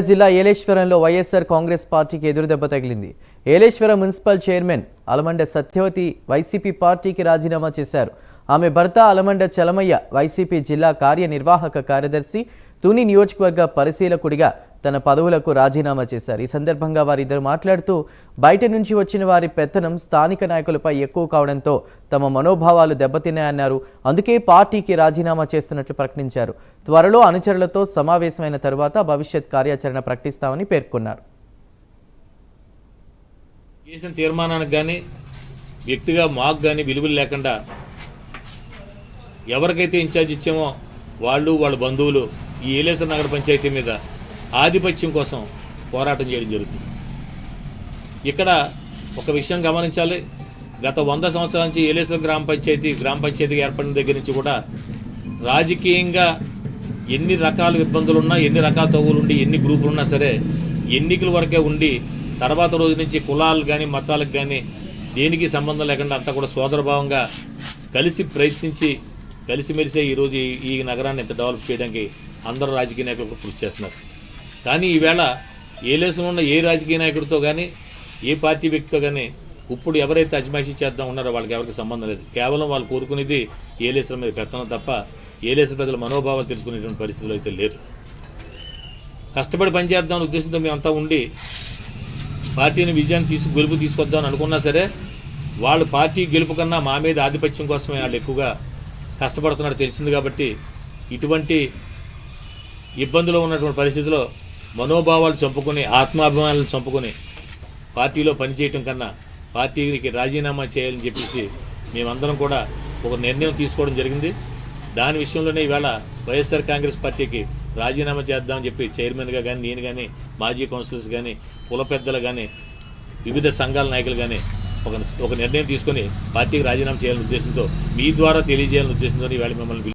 జిల్లా ఏలేశ్వరంలో వైఎస్ఆర్ కాంగ్రెస్ పార్టీకి ఎదురుదెబ్బ తగిలింది. ఏలేశ్వరం మున్సిపల్ చైర్మన్ అలమండ సత్యవతి వైసీపీ పార్టీకి రాజీనామా చేశారు. ఆమె భర్త అలమండ చలమయ్య వైసీపీ జిల్లా కార్యనిర్వాహక కార్యదర్శి, తుని నియోజకవర్గ పరిశీలకుడిగా తన పదవులకు రాజీనామా చేశారు. ఈ సందర్భంగా వారిద్దరు మాట్లాడుతూ బయట నుంచి వచ్చిన వారి పెత్తనం స్థానిక నాయకులపై ఎక్కువ కావడంతో తమ మనోభావాలు దెబ్బతిన్నాయన్నారు. అందుకే పార్టీకి రాజీనామా చేస్తున్నట్లు ప్రకటించారు. త్వరలో అనుచరులతో సమావేశమైన తరువాత భవిష్యత్ కార్యాచరణ ప్రకటిస్తామని పేర్కొన్నారు. చేసిన తీర్మానానికి కానీ వ్యక్తిగా మాకు కానీ విలువలు లేకుండా ఎవరికైతే ఇన్ఛార్జ్ ఇచ్చామో వాళ్ళు వాళ్ళ బంధువులు ఈ ఏలేశ్వరం నగర పంచాయతీ మీద ఆధిపత్యం కోసం పోరాటం చేయడం జరుగుతుంది. ఇక్కడ ఒక విషయం గమనించాలి. గత 100 సంవత్సరాల నుంచి ఏలేశ్వరం గ్రామ పంచాయతీగా ఏర్పడిన దగ్గర నుంచి కూడా రాజకీయంగా ఎన్ని రకాల ఇబ్బందులు ఉన్నా, ఎన్ని రకాల తగులు ఉండి, ఎన్ని గ్రూపులు ఉన్నా సరే ఎన్నికల వరకే ఉండి తర్వాత రోజు నుంచి కులాలు కానీ మతాలకు కానీ దేనికి సంబంధం లేకుండా అంతా కూడా సోదరభావంగా కలిసి ప్రయత్నించి కలిసిమెలిసే ఈరోజు ఈ నగరాన్ని ఎంత డెవలప్ చేయడానికి అందరూ రాజకీయ నాయకులకు కృషి చేస్తున్నారు. కానీ ఈవేళ ఏలేశ్వరం ఉన్న ఏ రాజకీయ నాయకుడితో కానీ ఏ పార్టీ వ్యక్తితో కానీ ఇప్పుడు ఎవరైతే అజమాయిషీ చేద్దాం ఉన్నారో వాళ్ళకి ఎవరికి సంబంధం లేదు. కేవలం వాళ్ళు కోరుకునేది ఏలేశ్వరం మీద పెత్తనం తప్ప ఏలేశ్వరం ప్రజల మనోభావాలు తెలుసుకునేటువంటి పరిస్థితులు అయితే లేరు. కష్టపడి పనిచేద్దామనే ఉద్దేశంతో మేమంతా ఉండి పార్టీని విజయాన్ని గెలుపు తీసుకొద్దామని అనుకున్నా సరే వాళ్ళు పార్టీ గెలుపు కన్నా మా మీద ఆధిపత్యం కోసమే వాళ్ళు ఎక్కువగా కష్టపడుతున్నట్టు తెలిసింది. కాబట్టి ఇటువంటి ఇబ్బందులు ఉన్నటువంటి పరిస్థితిలో మనోభావాలు చంపుకొని ఆత్మాభిమానాలను చంపుకొని పార్టీలో పనిచేయటం కన్నా పార్టీకి రాజీనామా చేయాలని చెప్పేసి మేమందరం కూడా ఒక నిర్ణయం తీసుకోవడం జరిగింది. దాని విషయంలోనే ఈవేళ వైఎస్ఆర్ కాంగ్రెస్ పార్టీకి రాజీనామా చేద్దామని చెప్పి చైర్మన్గా కానీ నేను కానీ మాజీ కౌన్సిలర్స్ కానీ కుల పెద్దలు కానీ వివిధ సంఘాల నాయకులు కానీ ఒక నిర్ణయం తీసుకొని పార్టీకి రాజీనామా చేయాలనే ఉద్దేశంతో మీ ద్వారా తెలియజేయాలనే ఉద్దేశంతో ఈవేళ మిమ్మల్ని